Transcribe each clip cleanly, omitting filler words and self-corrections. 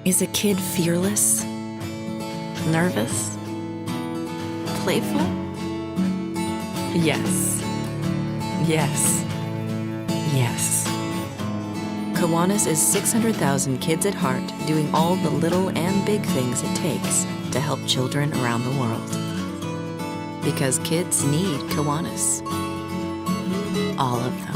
Is a kid fearless? Nervous? Playful? Yes. Yes. Yes. KIWANIS is 600,000 kids at heart doing all the little and big things it takes to help children around the world. Because kids need KIWANIS. All of them.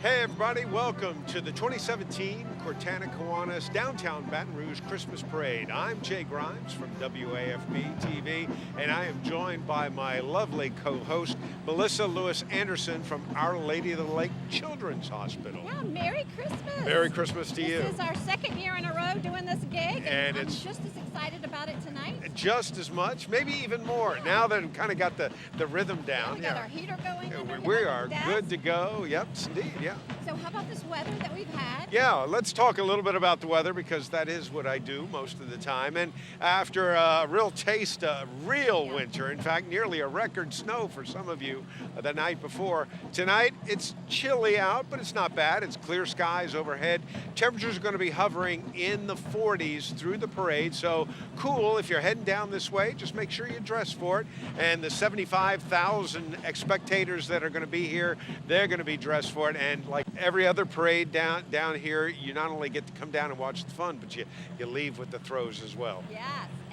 Hey everybody, welcome to the 2017 Cortana Kiwanis Downtown Baton Rouge Christmas Parade. I'm Jay Grimes from WAFB TV, and I am joined by my lovely co-host, Melissa Lewis Anderson from Our Lady of the Lake Children's Hospital. Yeah, Merry Christmas. Merry Christmas to you. This is our second year in a row doing this gig, and I'm it's just as excited about it tonight. Just as much, maybe even more. Yeah. Now that we've kind of got the rhythm down. We got our heater going. We are good to go. Yep, indeed, yeah. So how about this weather that we've had? Yeah, let's talk a little bit about the weather, because that is what I do most of the time. And after a real taste of real winter, in fact, nearly a record snow for some of you the night before, tonight it's chilly out, but it's not bad. It's clear skies overhead. Temperatures are going to be hovering in the 40s through the parade, so cool. If you're heading down this way, just make sure you dress for it. And the 75,000 spectators that are going to be here, they're going to be dressed for it. And like every other parade down here, you not only get to come down and watch the fun, but you leave with the throws as well. Yes,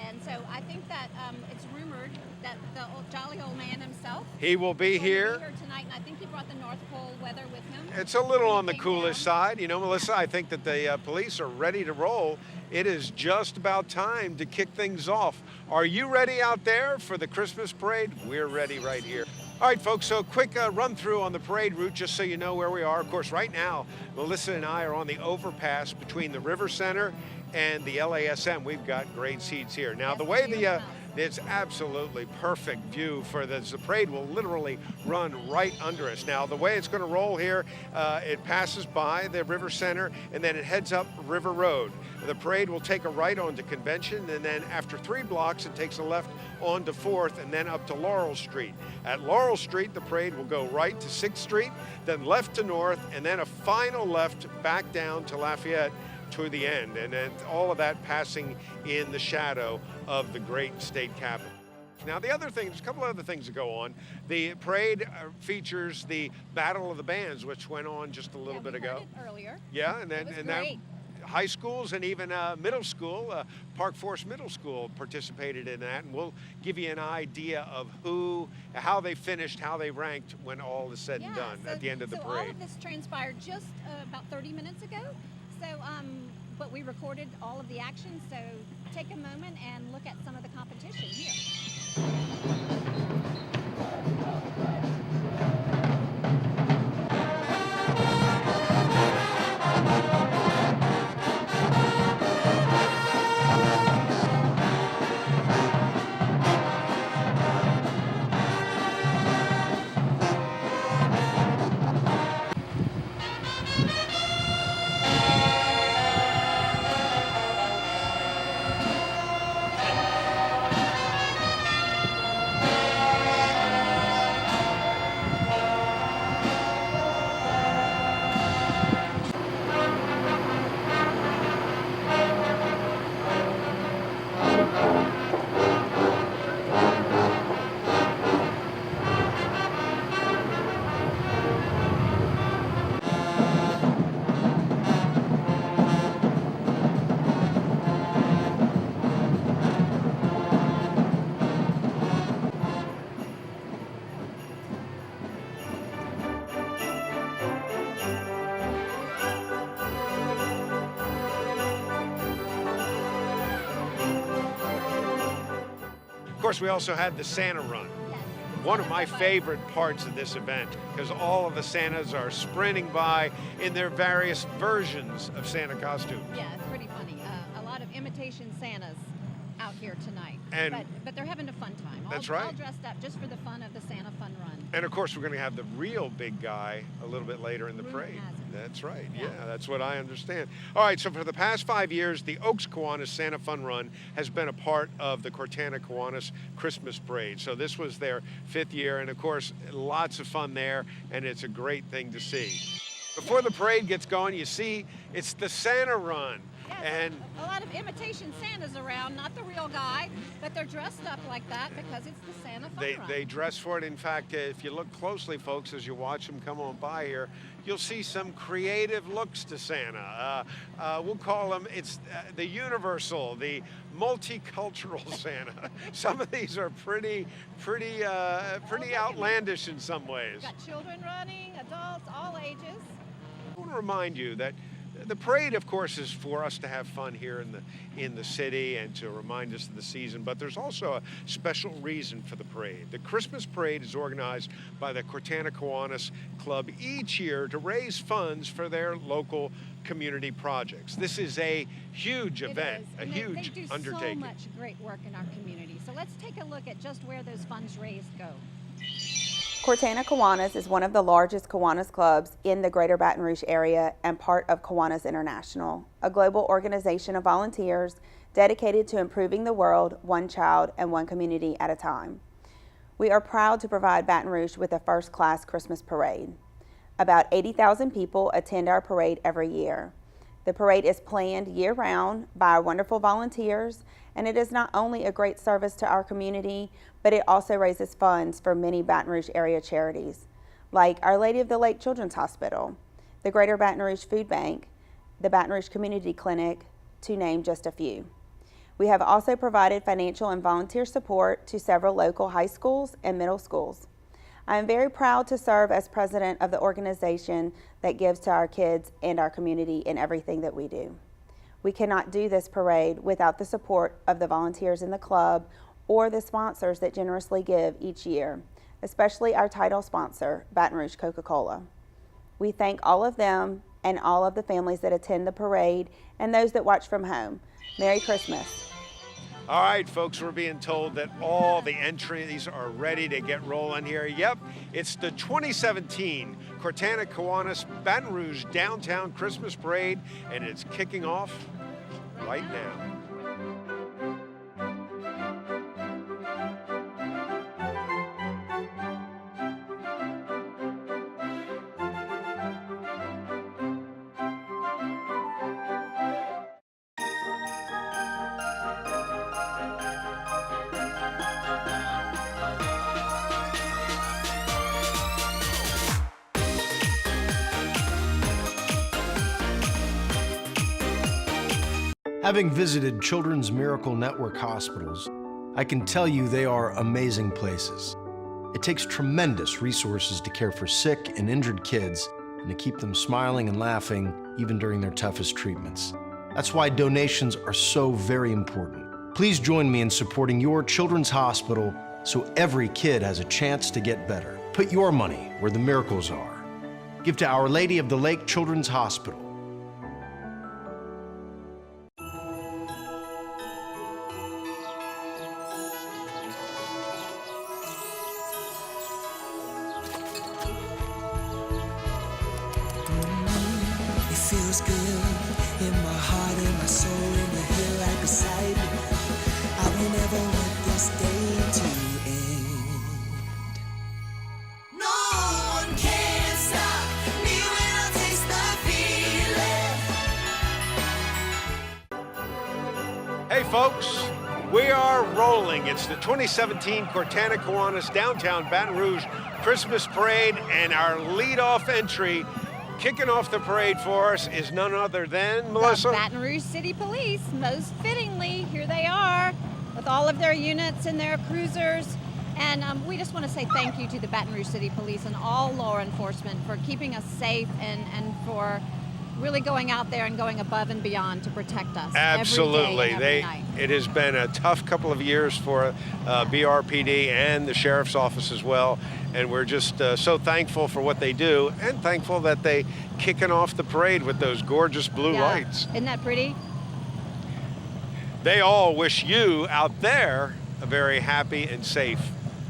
and so I think that it's rumored that the jolly old man himself He will be here. Tonight, and I think he brought the North Pole weather with him. It's a little on the coolest side. You know, Melissa, I think that the police are ready to roll. It is just about time to kick things off. Are you ready out there for the Christmas parade? We're ready right here. All right, folks, so quick run through on the parade route, just so you know where we are. Of course, right now, Melissa and I are on the overpass between the River Center and the LASM. We've got great seats here. Now, the way it's absolutely perfect view for this. The parade will literally run right under us. Now, the way it's going to roll here, it passes by the River Center, and then it heads up River Road. The parade will take a right onto Convention, and then after 3 blocks, it takes a left onto 4th, and then up to Laurel Street. At Laurel Street, the parade will go right to 6th Street, then left to North, and then a final left back down to Lafayette to the end, and then all of that passing in the shadow of the great state capitol. Now, the other thing, there's a couple other things that go on. The parade features the Battle of the Bands, which went on just a little bit ago. Earlier. Yeah, and then high schools and even middle school, Park Forest Middle School participated in that, and we'll give you an idea of how they finished, how they ranked when all is said and done at the end of the parade. All of this transpired just about 30 minutes ago. So, but we recorded all of the action, so take a moment and look at some of the competition here. Of course, we also had the Santa Run. One of my favorite parts of this event, because all of the Santas are sprinting by in their various versions of Santa costumes. Yeah, it's pretty funny. A lot of imitation Santas out here tonight. And but they're having a fun time. That's right. All dressed up just for the fun of the Santa Fun Run. And of course, we're going to have the real big guy a little bit later in the parade. That's right. Yeah, that's what I understand. All right, so for the past 5 years, the Oaks Kiwanis Santa Fun Run has been a part of the Cortana Kiwanis Christmas Parade. So this was their 5th year, and of course, lots of fun there, and it's a great thing to see. Before the parade gets going, you see it's the Santa Run. Yes, And a lot of imitation Santas around, not the real guy, but they're dressed up like that because it's the Santa Fun Run. they dress for it. In fact, if you look closely, folks, as you watch them come on by here, you'll see some creative looks to Santa. We'll call them, it's the universal, the multicultural Santa. Some of these are pretty outlandish in some ways. Got children running, adults, all ages. I want to remind you that the parade, of course, is for us to have fun here in the city and to remind us of the season, but there's also a special reason for the parade. The Christmas parade is organized by the Cortana Kiwanis Club each year to raise funds for their local community projects. This is a huge event, a huge they do undertaking. so much great work in our community. So let's take a look at just where those funds raised go. Cortana Kiwanis is one of the largest Kiwanis clubs in the greater Baton Rouge area and part of Kiwanis International, a global organization of volunteers dedicated to improving the world one child and one community at a time. We are proud to provide Baton Rouge with a first-class Christmas parade. About 80,000 people attend our parade every year. The parade is planned year-round by our wonderful volunteers, and it is not only a great service to our community, but it also raises funds for many Baton Rouge area charities, like Our Lady of the Lake Children's Hospital, the Greater Baton Rouge Food Bank, the Baton Rouge Community Clinic, to name just a few. We have also provided financial and volunteer support to several local high schools and middle schools. I am very proud to serve as president of the organization that gives to our kids and our community in everything that we do. We cannot do this parade without the support of the volunteers in the club or the sponsors that generously give each year, especially our title sponsor, Baton Rouge Coca-Cola. We thank all of them and all of the families that attend the parade and those that watch from home. Merry Christmas. All right, folks, we're being told that all the entries are ready to get rolling here. Yep, it's the 2017 Cortana Kiwanis Baton Rouge Downtown Christmas Parade, and it's kicking off right now. Having visited Children's Miracle Network hospitals, I can tell you they are amazing places. It takes tremendous resources to care for sick and injured kids and to keep them smiling and laughing even during their toughest treatments. That's why donations are so very important. Please join me in supporting your children's hospital so every kid has a chance to get better. Put your money where the miracles are. Give to Our Lady of the Lake Children's Hospital. Feels good in my heart, in my soul, in the hill right beside me. I will never want this day to end. No one can stop me when I taste the feeling. Hey, folks, we are rolling. It's the 2017 Cortana Kiwanis Downtown Baton Rouge Christmas Parade, and our lead-off entry kicking off the parade for us is none other than, Melissa? The Baton Rouge City Police, most fittingly, here they are with all of their units and their cruisers. And we just want to say thank you to the Baton Rouge City Police and all law enforcement for keeping us safe and for really going out there and going above and beyond to protect us. Absolutely. Every day and every night. It has been a tough couple of years for BRPD and the Sheriff's Office as well. And we're just so thankful for what they do and thankful that they kicking off the parade with those gorgeous blue lights. Isn't that pretty? They all wish you out there a very happy and safe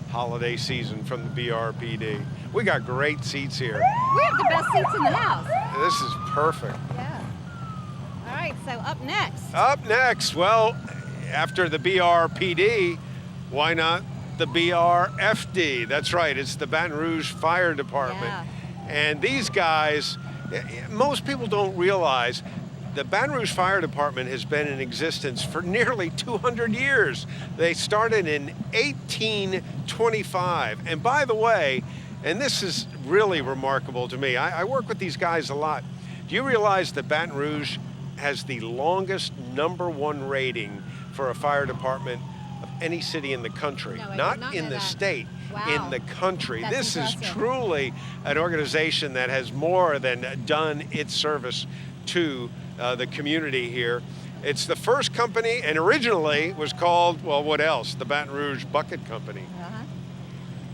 holiday season from the BRPD. We got great seats here. We have the best seats in the house. This is perfect. Yeah. All right, so up next. Up next, well, after the BRPD, why not the BRFD? That's right, it's the Baton Rouge Fire Department. Yeah. And these guys, most people don't realize the Baton Rouge Fire Department has been in existence for nearly 200 years. They started in 1825. And by the way, and this is really remarkable to me, I work with these guys a lot. Do you realize that Baton Rouge has the longest #1 rating for a fire department of any city in the country? No, I did not not in know the that. state, Wow. in the country. That's This impressive. is truly an organization that has more than done its service to the community here. It's the first company, and originally was called, well, what else? The Baton Rouge Bucket Company. Uh-huh.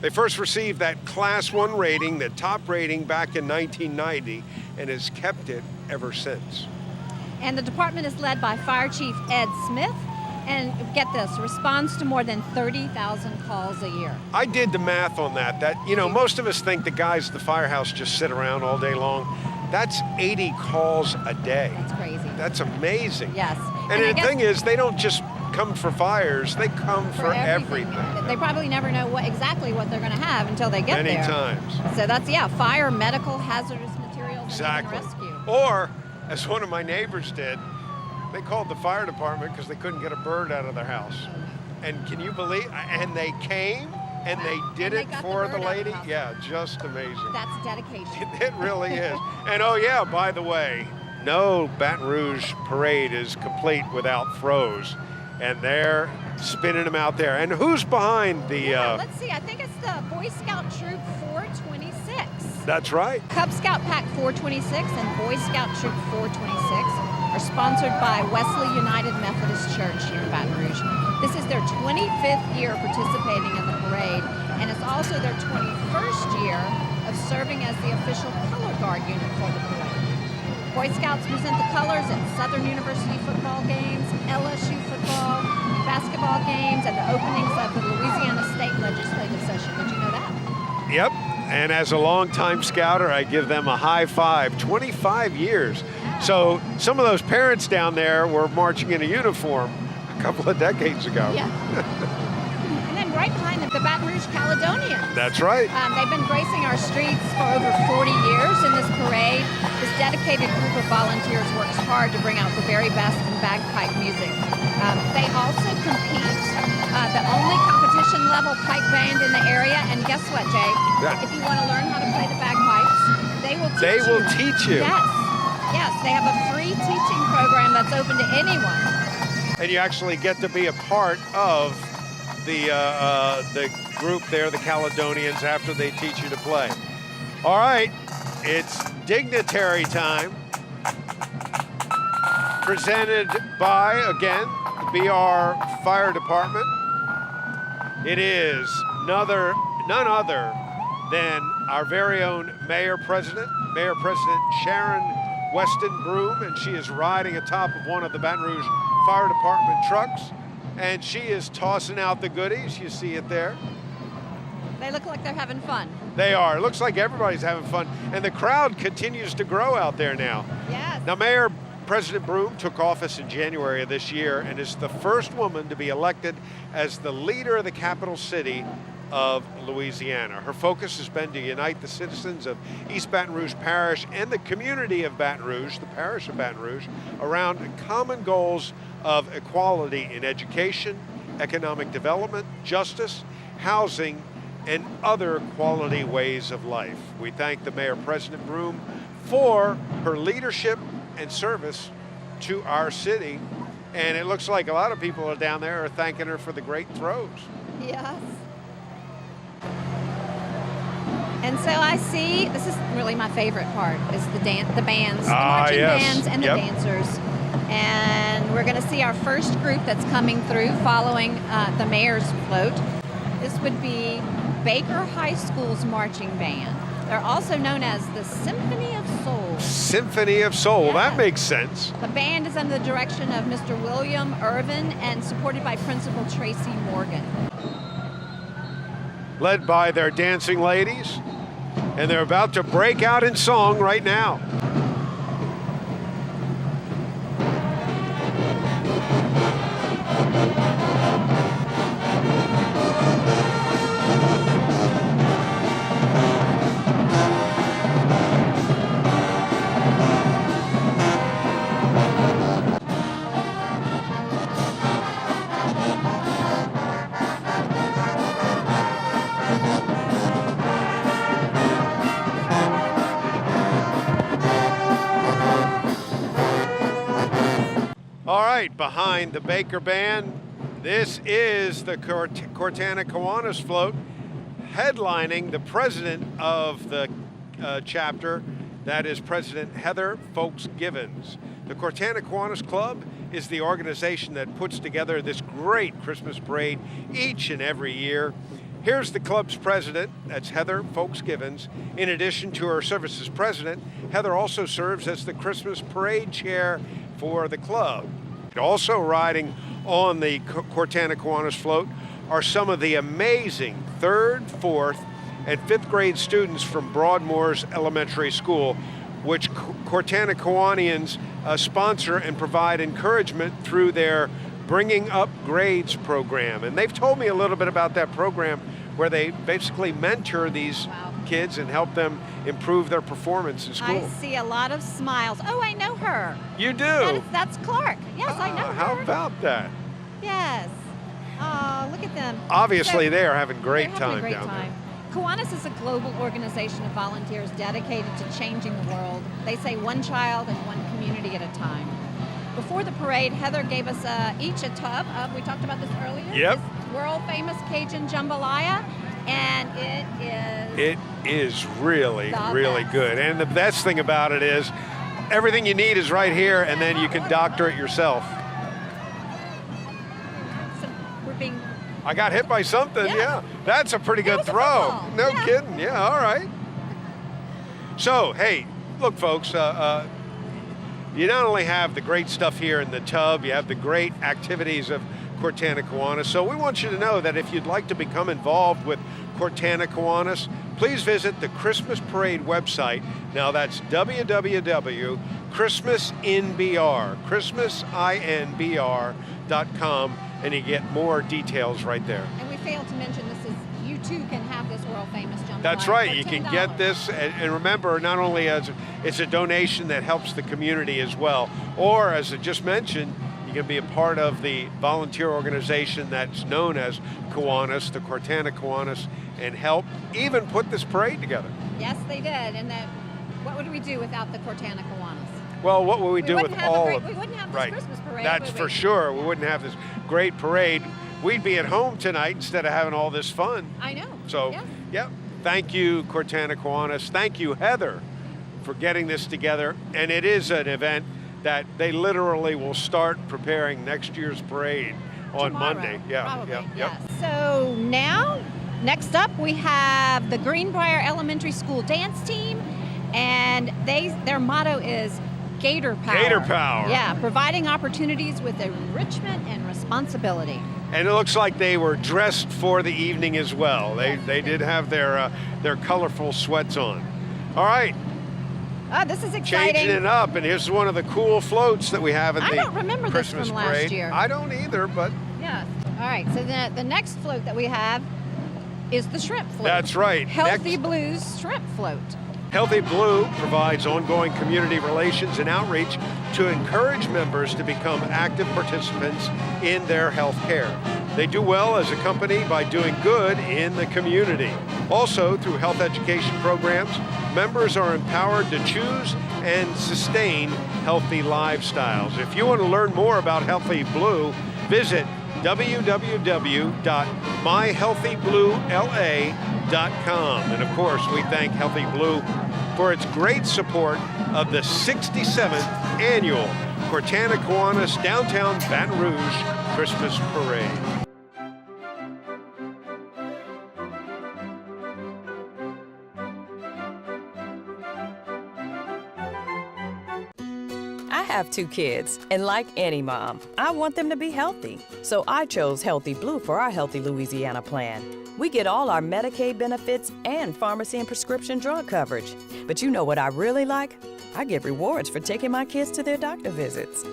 They first received that Class 1 rating, the top rating, back in 1990, and has kept it ever since. And the department is led by Fire Chief Ed Smith, and get this, responds to more than 30,000 calls a year. I did the math on that. Most of us think the guys at the firehouse just sit around all day long. That's 80 calls a day. That's crazy. That's amazing. Yes. And I the guess thing is, they don't just come for fires, they come for everything. They probably never know exactly what they're going to have until they get Many there. times. So that's, fire, medical, hazardous materials, Exactly. and rescue. Or, as one of my neighbors did, they called the fire department because they couldn't get a bird out of their house. And can you believe, and they came and they did And they it got the for bird the out of the lady? house. Yeah, just amazing. That's dedication. It really is. And oh yeah, by the way, no Baton Rouge parade is complete without throws. And they're spinning them out there. And who's behind the... Let's see, I think it's the Boy Scout Troop 426. That's right. Cub Scout Pack 426 and Boy Scout Troop 426 are sponsored by Wesley United Methodist Church here in Baton Rouge. This is their 25th year participating in the parade, and it's also their 21st year of serving as the official color guard unit for the parade. Boy Scouts present the colors at Southern University football games, LSU football, basketball games, and the openings of the Louisiana State Legislative Session. Did you know that? Yep. And as a longtime scouter, I give them a high five. 25 years. So some of those parents down there were marching in a uniform a couple of decades ago. Yeah. And then right behind them, the Baton Rouge Caledonians. That's right. They've been gracing our streets for over 40 years in this parade. This dedicated group of volunteers works hard to bring out the very best in bagpipe music. They also compete, the only competition-level pipe band in the area. And guess what, Jay? Yeah. If you want to learn how to play the bagpipes, they will teach you. They will teach you. Yes. Yes, they have a free teaching program that's open to anyone. And you actually get to be a part of the group there, the Caledonians, after they teach you to play. All right, it's dignitary time. Presented by, again, the BR Fire Department. It is none other than our very own Mayor President Sharon Weston Broom, and she is riding atop of one of the Baton Rouge Fire Department trucks, and she is tossing out the goodies. You see it there. They look like they're having fun. They are. It looks like everybody's having fun, and the crowd continues to grow out there now. Yes. Now, Mayor President Broom took office in January of this year and is the first woman to be elected as the leader of the capital city of Louisiana. Her focus has been to unite the citizens of East Baton Rouge Parish and the community of Baton Rouge, the parish of Baton Rouge, around common goals of equality in education, economic development, justice, housing, and other quality ways of life. We thank the Mayor President Broom for her leadership and service to our city. And it looks like a lot of people are down there are thanking her for the great throws. Yes. And so I see, this is really my favorite part, is the bands, the marching bands and the dancers. And we're gonna see our first group that's coming through following the mayor's float. This would be Baker High School's marching band. They're also known as the Symphony of Soul. Symphony of Soul, Yeah. That makes sense. The band is under the direction of Mr. William Irvin and supported by Principal Tracy Morgan. Led by their dancing ladies, and they're about to break out in song right now. All right, behind the Baker Band, this is the Cortana Kiwanis float, headlining the president of the chapter, that is President Heather Folks-Givens. The Cortana Kiwanis Club is the organization that puts together this great Christmas parade each and every year. Here's the club's president, that's Heather Folks-Givens. In addition to her service as president, Heather also serves as the Christmas parade chair for the club. Also riding on the Cortana Kiwanis float are some of the amazing 3rd, 4th, and 5th grade students from Broadmoor's Elementary School, which Cortana Kiwanians sponsor and provide encouragement through their Bringing Up Grades program. And they've told me a little bit about that program where they basically mentor these kids and help them improve their performance in school. I see a lot of smiles. Oh, I know her. You do? That's Clark. Yes, I know her. How about that? Yes. Oh, look at them. Obviously, they are having they're great having time a great down time. there. Kiwanis is a global organization of volunteers dedicated to changing the world. They say one child and one community at a time. Before the parade, Heather gave us each a tub of, we talked about this earlier, Yep. this world famous Cajun jambalaya, and It is really, really best. good. And the best thing about it is everything you need is right here, and then you can doctor it yourself. So we're being I got hit by something, yeah. That's a pretty good was a throw. football. No Yeah. kidding, yeah, all right. So, hey, look, folks, you not only have the great stuff here in the tub, you have the great activities of Cortana Kiwanis. So we want you to know that if you'd like to become involved with Cortana Kiwanis, please visit the Christmas Parade website. Now that's www.christmasinbr.com, and you get more details right there. And we failed to mention this is, you too can have this world famous jambalaya. That's right, for you can $10. get this, and remember, not only as it's a donation that helps the community as well, or as I just mentioned, you can be a part of the volunteer organization that's known as Kiwanis, the Cortana Kiwanis, and help even put this parade together. Yes, they did. And that, what would we do without the Cortana Kiwanis? Well, what would we do with wouldn't have all we of wouldn't have this right. Christmas parade. That's would for we? sure. We wouldn't have this great parade. We'd be at home tonight instead of having all this fun. I know. So, yes. yep. Thank you, Cortana Kiwanis. Thank you, Heather, for getting this together. And it is an event that they literally will start preparing next year's parade on Tomorrow, Monday. Yeah. Probably, Yep. yes. So now, next up, we have the Greenbrier Elementary School dance team, and their motto is Gator Power. Gator Power. Yeah, providing opportunities with enrichment and responsibility. And it looks like they were dressed for the evening as well. They did have their colorful sweats on. All right. Oh, this is exciting. Changing it up, and here's one of the cool floats that we have in I the don't remember this Christmas from last parade. year. I don't either, but Yes. All right, so the next float that we have is the shrimp float. that's right. Healthy Next, Blues shrimp float. Healthy Blue provides ongoing community relations and outreach to encourage members to become active participants in their health care. They do well as a company by doing good in the community. Also, through health education programs, members are empowered to choose and sustain healthy lifestyles. If you want to learn more about Healthy Blue, visit www.myhealthybluela.com. And of course, we thank Healthy Blue for its great support of the 67th annual Cortana Kiwanis Downtown Baton Rouge Christmas Parade. I have 2 kids, and like any mom, I want them to be healthy. So I chose Healthy Blue for our Healthy Louisiana plan. We get all our Medicaid benefits and pharmacy and prescription drug coverage. But you know what I really like? I get rewards for taking my kids to their doctor visits.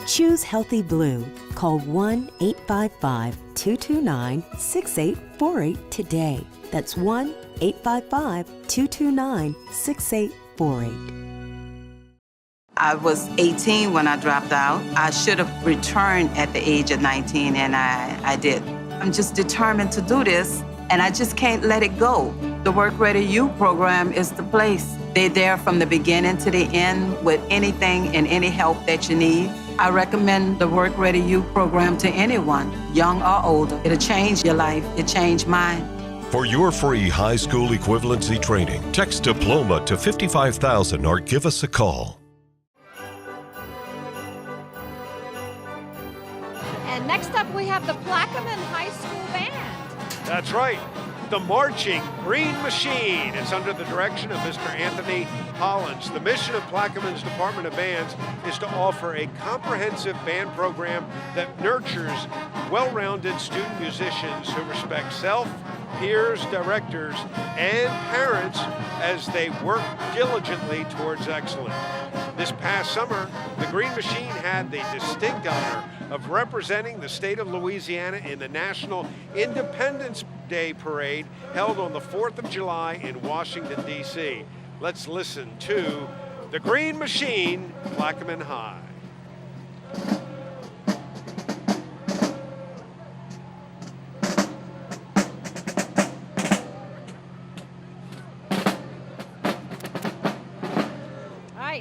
Choose Healthy Blue. Call 1-855-229-6848 today. That's 1-855-229-6848. I was 18 when I dropped out. I should have returned at the age of 19, and I did. I'm just determined to do this, and I just can't let it go. The Work Ready You program is the place. They're there from the beginning to the end with anything and any help that you need. I recommend the Work Ready Youth program to anyone, young or older. It'll change your life. It changed mine. For your free high school equivalency training, text diploma to 55,000 or give us a call. And next up, we have the Plaquemine High School Band. That's right. The Marching Green Machine. It's under the direction of Mr. Anthony Hollins. The mission of Plaquemine's Department of Bands is to offer a comprehensive band program that nurtures well-rounded student musicians who respect self, peers, directors, and parents as they work diligently towards excellence. This past summer, the Green Machine had the distinct honor of representing the state of Louisiana in the National Independence Day Parade held on the 4th of July in Washington, D.C. Let's listen to the Green Machine, Plaquemine High.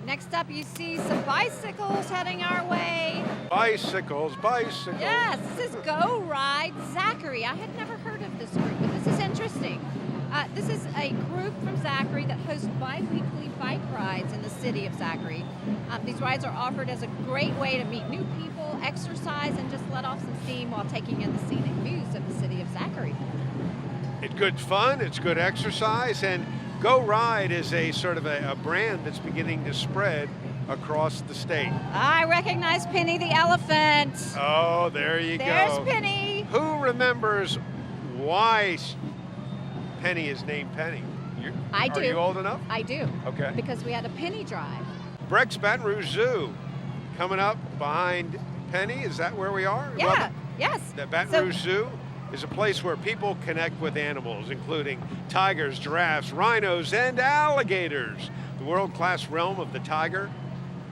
Next up, you see some bicycles heading our way. Bicycles, bicycles. Yes, this is Go Ride Zachary. I had never heard of this group, but this is interesting. This is a group from Zachary that hosts bi-weekly bike rides in the city of Zachary. These rides are offered as a great way to meet new people, exercise, and just let off some steam while taking in the scenic views of the city of Zachary. It's good fun, it's good exercise, and Go Ride is a sort of a brand that's beginning to spread across the state. I recognize Penny the elephant. Oh, there you go. There's Penny. Who remembers why Penny is named Penny? I do. Are you old enough? I do. Okay. Because we had a penny drive. Breck's Baton Rouge Zoo coming up behind Penny. Is that where we are? Yeah, yes. The Baton Rouge Zoo is a place where people connect with animals, including tigers, giraffes, rhinos, and alligators. The world-class realm of the tiger.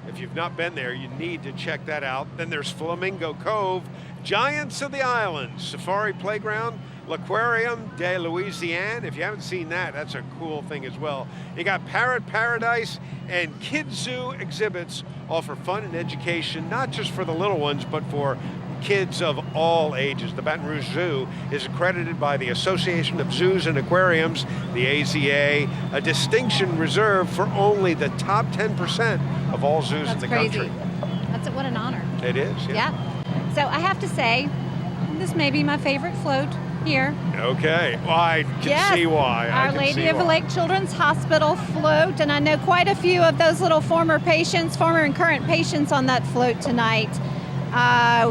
If you've not been there, you need to check that out. Then there's Flamingo Cove, Giants of the Islands, Safari Playground, L'Aquarium de Louisiane. If you haven't seen that, that's a cool thing as well. You got Parrot Paradise, and Kids Zoo exhibits offer fun and education, not just for the little ones, but for kids of all ages. The Baton Rouge Zoo is accredited by the Association of Zoos and Aquariums, the AZA, a distinction reserved for only the top 10% of all zoos in the country. What an honor. It is, yeah. So I have to say, this may be my favorite float here. Okay, well, I can see why. Our Lady of the Lake Children's Hospital float, and I know quite a few of those little former and current patients on that float tonight.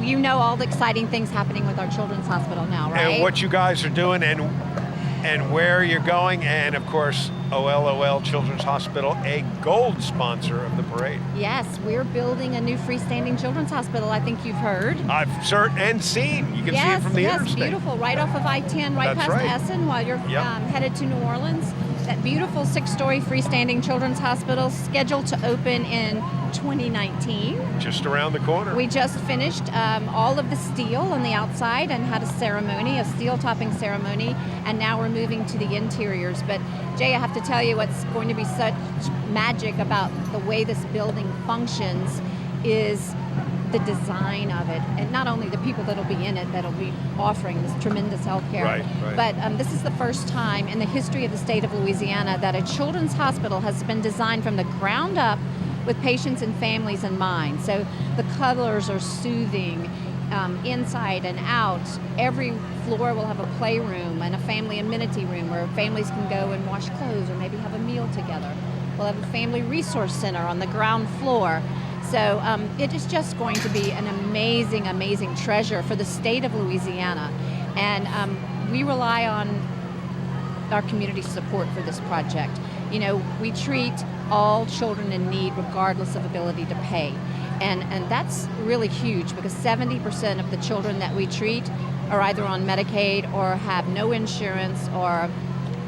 You know all the exciting things happening with our children's hospital now, right? And what you guys are doing and where you're going, and of course, OLOL Children's Hospital, a gold sponsor of the parade. Yes, we're building a new freestanding children's hospital. I think you've heard. I've heard and seen. You can see it from the interstate. Yes, beautiful. Right off of I-10, right past Essen, while you're headed to New Orleans. That beautiful 6-story freestanding children's hospital scheduled to open in 2019. Just around the corner. We just finished all of the steel on the outside and had a steel topping ceremony, and now we're moving to the interiors. But Jay, I have to tell you what's going to be such magic about the way this building functions is the design of it, and not only the people that'll be in it that'll be offering this tremendous health care, right. But this is the first time in the history of the state of Louisiana that a children's hospital has been designed from the ground up with patients and families in mind. So the colors are soothing inside and out. Every floor will have a playroom and a family amenity room where families can go and wash clothes or maybe have a meal together. We'll have a family resource center on the ground floor. So it is just going to be an amazing, amazing treasure for the state of Louisiana. And we rely on our community support for this project. You know, we treat all children in need regardless of ability to pay. And that's really huge because 70% of the children that we treat are either on Medicaid or have no insurance or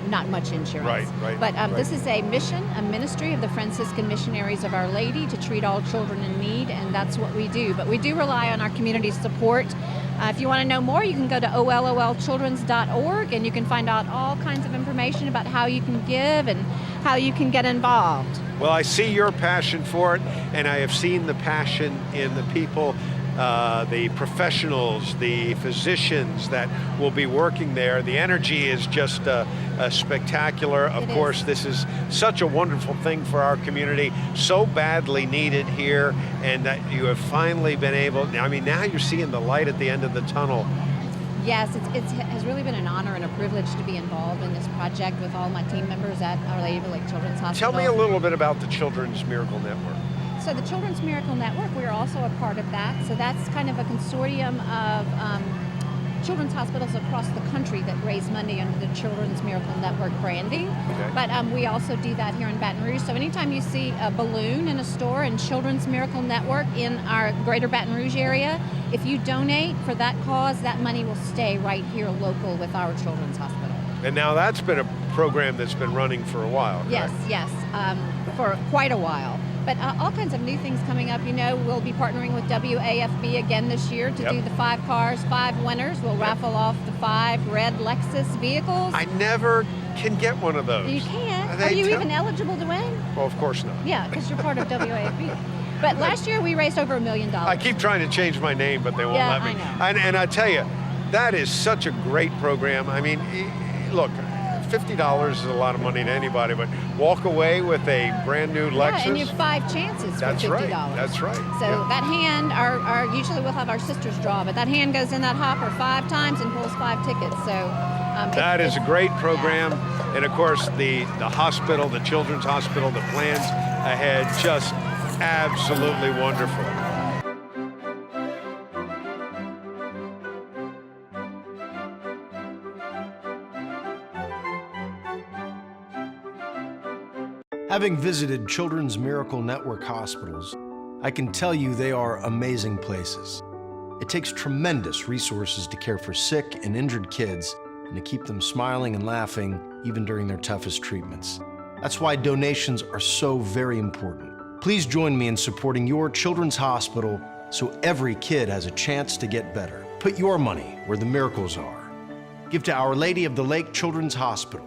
not much insurance. Right. But this is a mission, a ministry of the Franciscan Missionaries of Our Lady to treat all children in need, and that's what we do. But we do rely on our community support. If you want to know more, you can go to ololchildrens.org, and you can find out all kinds of information about how you can give and how you can get involved. Well, I see your passion for it, and I have seen the passion in the people, the professionals, the physicians that will be working there. The energy is just spectacular. Of course, this is such a wonderful thing for our community, so badly needed here, and that you have finally been able, I mean, now you're seeing the light at the end of the tunnel. Yes, it has really been an honor and a privilege to be involved in this project with all my team members at Our Lady of the Lake Children's Hospital. Tell me a little bit about the Children's Miracle Network. So the Children's Miracle Network, we're also a part of that. So that's kind of a consortium of children's hospitals across the country that raise money under the Children's Miracle Network branding. Okay. But we also do that here in Baton Rouge. So anytime you see a balloon in a store and Children's Miracle Network in our greater Baton Rouge area, if you donate for that cause, that money will stay right here local with our children's hospital. And now that's been a program that's been running for a while, correct? Yes, for quite a while. But all kinds of new things coming up. You know, we'll be partnering with WAFB again this year to do the 5 cars, 5 winners. We'll raffle off the 5 red Lexus vehicles. I never can get one of those. You can't. Are you even eligible to win? Well, of course not. Yeah, because you're part of WAFB. But last year we raised over $1 million. I keep trying to change my name, but they won't let me. I know. And I tell you, that is such a great program. I mean, look, $50 is a lot of money to anybody, but walk away with a brand new Lexus. Yeah, and you have 5 chances for $50. That's right. So that hand, usually we'll have our sisters draw, but that hand goes in that hopper 5 times and pulls 5 tickets. So that is a great program. Yeah. And of course, the hospital, the Children's Hospital, the plans ahead, just absolutely wonderful. Having visited Children's Miracle Network hospitals, I can tell you they are amazing places. It takes tremendous resources to care for sick and injured kids and to keep them smiling and laughing even during their toughest treatments. That's why donations are so very important. Please join me in supporting your children's hospital so every kid has a chance to get better. Put your money where the miracles are. Give to Our Lady of the Lake Children's Hospital.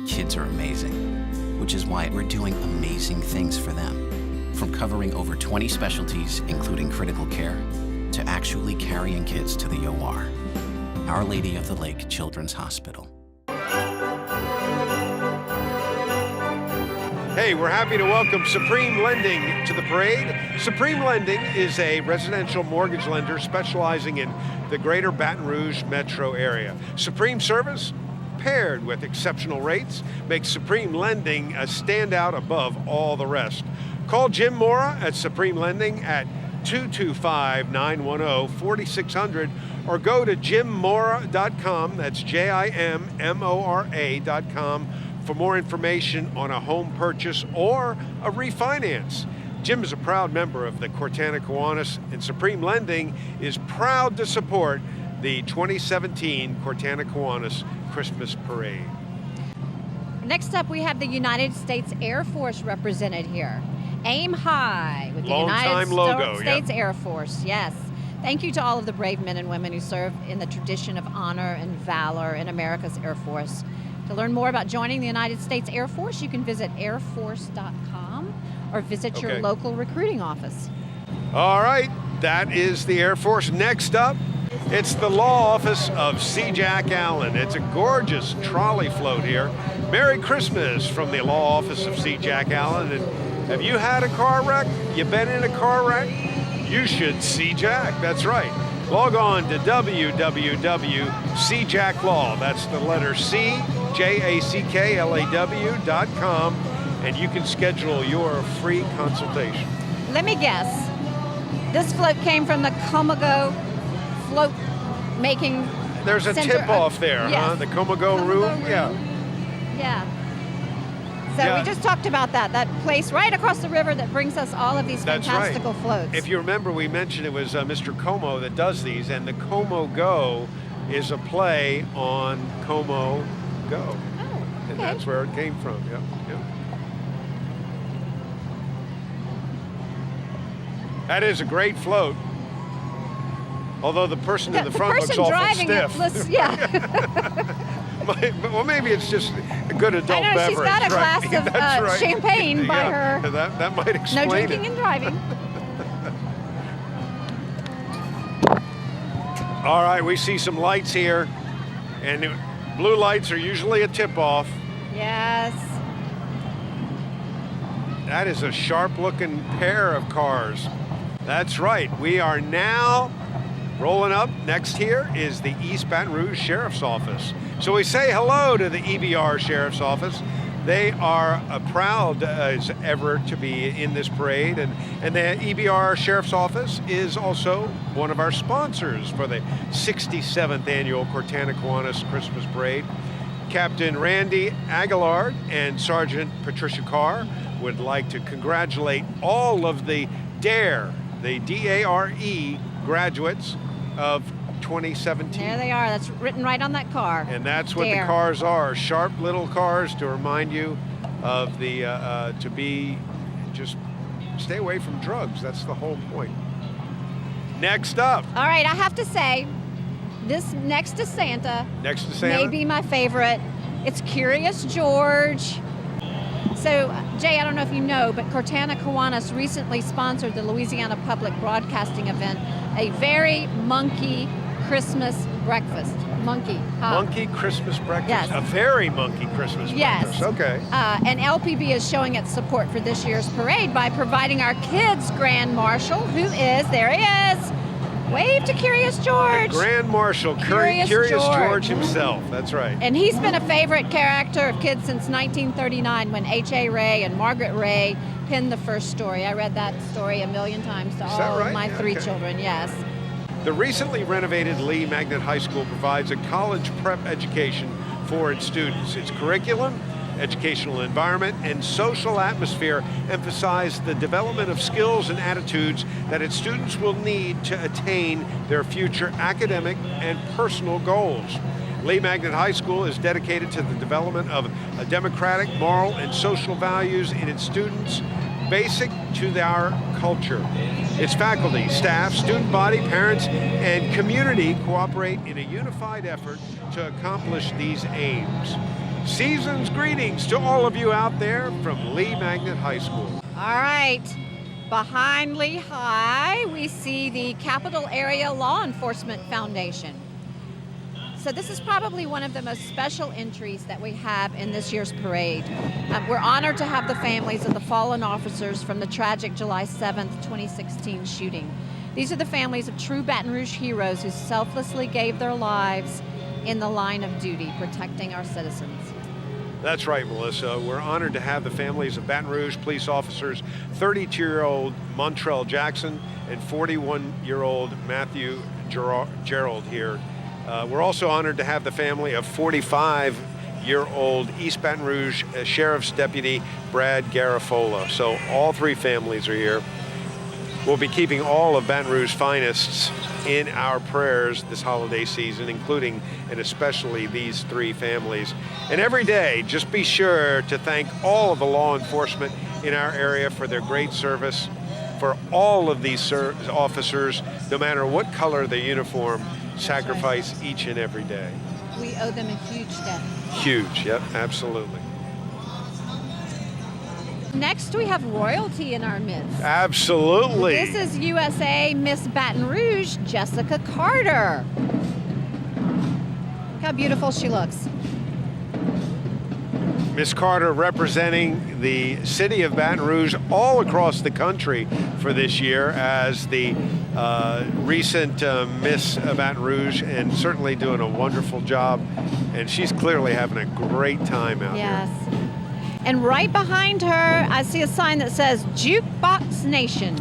Kids are amazing, which is why we're doing amazing things for them. From covering over 20 specialties, including critical care, to actually carrying kids to the OR. Our Lady of the Lake Children's Hospital. Hey, we're happy to welcome Supreme Lending to the parade. Supreme Lending is a residential mortgage lender specializing in the greater Baton Rouge metro area. Supreme service, paired with exceptional rates, makes Supreme Lending a standout above all the rest. Call Jim Mora at Supreme Lending at 225-910-4600 or go to jimmora.com, that's JIMMORA.com, for more information on a home purchase or a refinance. Jim is a proud member of the KIWANIS, and Supreme Lending is proud to support the 2017 KIWANIS Christmas Parade. Next up, we have the United States Air Force represented here. Aim high with the United States Air Force, yes. Thank you to all of the brave men and women who serve in the tradition of honor and valor in America's Air Force. To learn more about joining the United States Air Force, you can visit airforce.com or visit your local recruiting office. All right, that is the Air Force. Next up, it's the law office of C. Jack Allen. It's a gorgeous trolley float here. Merry Christmas from the law office of C. Jack Allen. And have you had a car wreck? You been in a car wreck? You should see Jack. That's right. Log on to www.cjacklaw. That's the letter C, JACKLAW.com, and you can schedule your free consultation. Let me guess. This float came from the Comago float making There's a tip-off there, yes. huh? The Comago room? Yeah. Yeah. So we just talked about that place right across the river that brings us all of these fantastical floats. If you remember, we mentioned it was Mr. Como that does these, and the Como Go is a play on Como Go. Oh, And okay. that's where it came from, yep. That is a great float. Although the person in the front looks person awful driving stiff. it looks, yeah. Well, maybe it's just a good adult I know, beverage. she's got a glass right? of That's right. champagne by Yeah, her. That might No explain drinking it. and driving. All right, we see some lights here, and blue lights are usually a tip-off. Yes. That is a sharp-looking pair of cars. That's right. We are now rolling up. Next here is the East Baton Rouge Sheriff's Office. So we say hello to the EBR Sheriff's Office. They are proud as ever to be in this parade, and the EBR Sheriff's Office is also one of our sponsors for the 67th annual Cortana Kiwanis Christmas Parade. Captain Randy Aguilar and Sergeant Patricia Carr would like to congratulate all of the DARE, the D-A-R-E graduates of 2017. There they are. That's written right on that car. And that's what Dare. the cars are, sharp little cars to remind you of the, just stay away from drugs. That's the whole point. Next up. All right, I have to say, this next to Santa Next to Santa. may be my favorite. It's Curious George. So, Jay, I don't know if you know, but Cortana Kiwanis recently sponsored the Louisiana Public Broadcasting event, a very monkey Christmas breakfast. Monkey. Monkey Christmas breakfast. Yes. A very monkey Christmas Yes. breakfast. Okay. And LPB is showing its support for this year's parade by providing our kids' Grand Marshal, who is, there he is, wave to Curious George. Grand Marshal, Curious George George. himself. That's right. And he's been a favorite character of kids since 1939 when H.A. Ray and Margaret Ray penned the first story. I read that story a million times to that all right? of my three Okay. children, yes. The recently renovated Lee Magnet High School provides a college prep education for its students. Its curriculum, educational environment, and social atmosphere emphasize the development of skills and attitudes that its students will need to attain their future academic and personal goals. Lee Magnet High School is dedicated to the development of a democratic, moral, and social values in its students, basic to our culture. Its faculty, staff, student body, parents, and community cooperate in a unified effort to accomplish these aims. Season's greetings to all of you out there from Lee Magnet High School. All right. Behind Lee High, we see the Capital Area Law Enforcement Foundation. So this is probably one of the most special entries that we have in this year's parade. We're honored to have the families of the fallen officers from the tragic July 7th, 2016 shooting. These are the families of true Baton Rouge heroes who selflessly gave their lives in the line of duty, protecting our citizens. That's right, Melissa. We're honored to have the families of Baton Rouge police officers 32-year-old Montrell Jackson and 41-year-old Matthew Gerald here. We're also honored to have the family of 45-year-old East Baton Rouge Sheriff's Deputy Brad Garafola. So all three families are here. We'll be keeping all of Baton Rouge's finest in our prayers this holiday season, including and especially these three families. And every day, just be sure to thank all of the law enforcement in our area for their great service. For all of these officers, no matter what color their uniform, sacrifice each and every day. We owe them a huge debt. Huge, yep, absolutely. Next, we have royalty in our midst. Absolutely. This is USA Miss Baton Rouge, Jessica Carter. Look how beautiful she looks. Miss Carter representing the city of Baton Rouge all across the country for this year as the recent Miss Baton Rouge, and certainly doing a wonderful job. And she's clearly having a great time out Yes. And right behind her, I see a sign that says Jukebox Nation.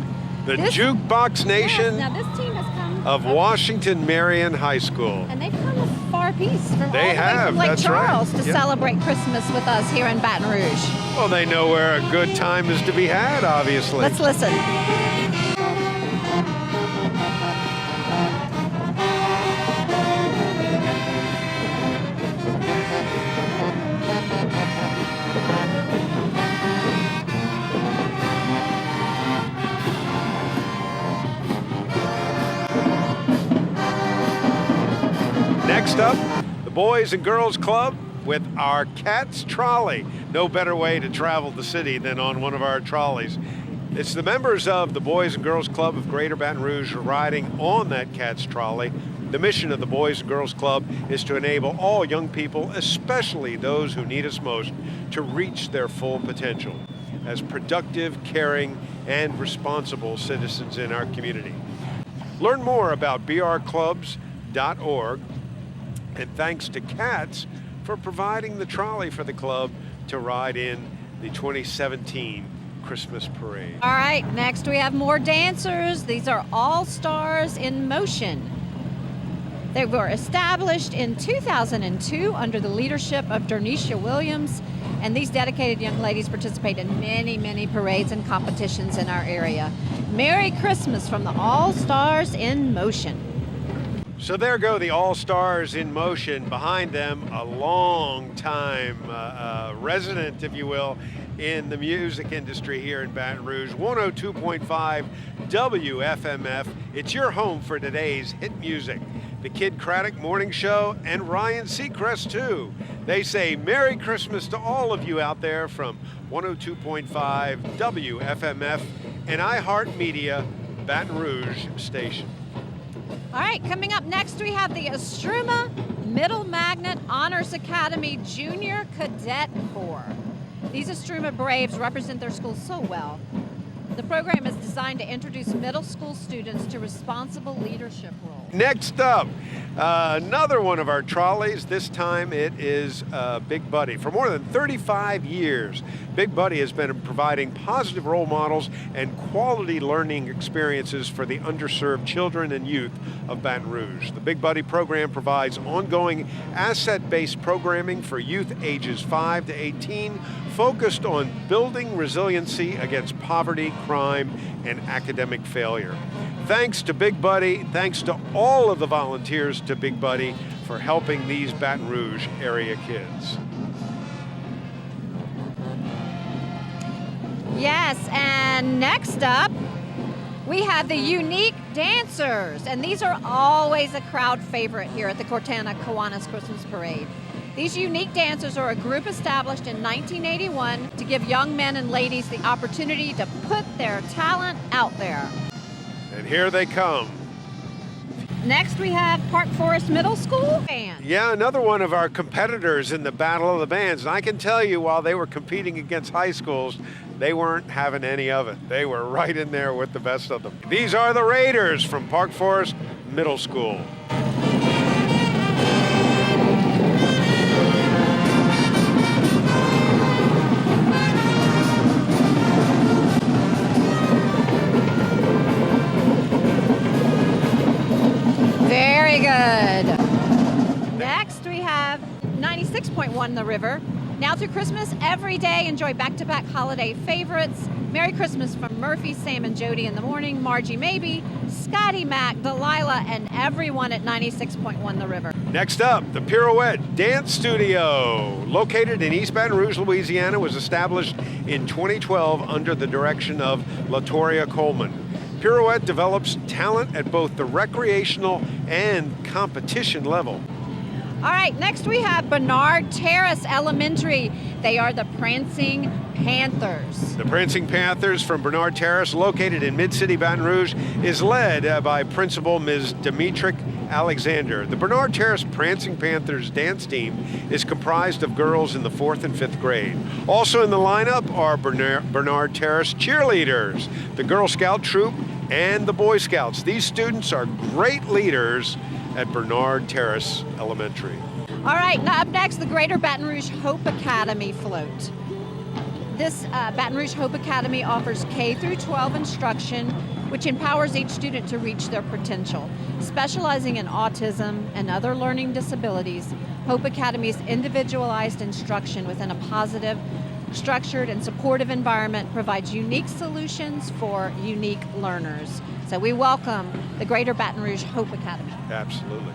there. The This- Jukebox Nation Yes, now this team has come of Washington Marion High School. and they've come a far piece from They all the way have, from Lake that's right. Charles to Yep. celebrate Christmas with us here in Baton Rouge. Well, they know where a good time is to be had, obviously. Let's listen. Next up, the Boys and Girls Club with our Cats Trolley. No better way to travel the city than on one of our trolleys. It's the members of the Boys and Girls Club of Greater Baton Rouge riding on that Cats Trolley. The mission of the Boys and Girls Club is to enable all young people, especially those who need us most, to reach their full potential as productive, caring, and responsible citizens in our community. Learn more about brclubs.org, and thanks to Cats for providing the trolley for the club to ride in the 2017 Christmas parade. All right, next we have more dancers. These are All-Stars in Motion. They were established in 2002 under the leadership of Dernisha Williams, and these dedicated young ladies participate in many, many parades and competitions in our area. Merry Christmas from the All-Stars in Motion. So there go the All-Stars in Motion. Behind them, a long-time resident, if you will, in the music industry here in Baton Rouge. 102.5 WFMF. It's your home for today's hit music. The Kid Craddock Morning Show and Ryan Seacrest, too. They say Merry Christmas to all of you out there from 102.5 WFMF and iHeartMedia Baton Rouge station. All right, coming up next, we have the Estruma Middle Magnet Honors Academy Junior Cadet Corps. These Estruma Braves represent their school so well. The program is designed to introduce middle school students to responsible leadership roles. Next up, another one of our trolleys. This time it is Big Buddy. For more than 35 years, Big Buddy has been providing positive role models and quality learning experiences for the underserved children and youth of Baton Rouge. The Big Buddy program provides ongoing asset-based programming for youth ages 5 to 18, focused on building resiliency against poverty, crime, and academic failure. Thanks to Big Buddy, thanks to all of the volunteers to Big Buddy for helping these Baton Rouge area kids. Yes, and next up, we have the Unique Dancers, and these are always a crowd favorite here at the Cortana Kiwanis Christmas Parade. These Unique Dancers are a group established in 1981 to give young men and ladies the opportunity to put their talent out there. And here they come. Next, we have Park Forest Middle School Band. Yeah, another one of our competitors in the Battle of the Bands. And I can tell you, while they were competing against high schools, they weren't having any of it. They were right in there with the best of them. These are the Raiders from Park Forest Middle School. Very good. Next, we have 96.1 The River. Now through Christmas, every day, enjoy back-to-back holiday favorites. Merry Christmas from Murphy, Sam, and Jody in the morning, Margie Maybe, Scotty Mac, Delilah, and everyone at 96.1 The River. Next up, the Pirouette Dance Studio, located in East Baton Rouge, Louisiana, was established in 2012 under the direction of LaToria Coleman. Pirouette develops talent at both the recreational and competition level. All right, next we have Bernard Terrace Elementary. They are the Prancing Panthers. The Prancing Panthers from Bernard Terrace, located in Mid-City Baton Rouge, is led by Principal Ms. Demetric Alexander. The Bernard Terrace Prancing Panthers dance team is comprised of girls in the 4th and 5th grade. Also in the lineup are Bernard Terrace cheerleaders, the Girl Scout troop, and the Boy Scouts. These students are great leaders at Bernard Terrace Elementary. All right, now up next, the Greater Baton Rouge Hope Academy float. This Baton Rouge Hope Academy offers K through 12 instruction, which empowers each student to reach their potential. Specializing in autism and other learning disabilities, Hope Academy's individualized instruction within a positive, structured, and supportive environment provides unique solutions for unique learners. So we welcome the Greater Baton Rouge Hope Academy. Absolutely.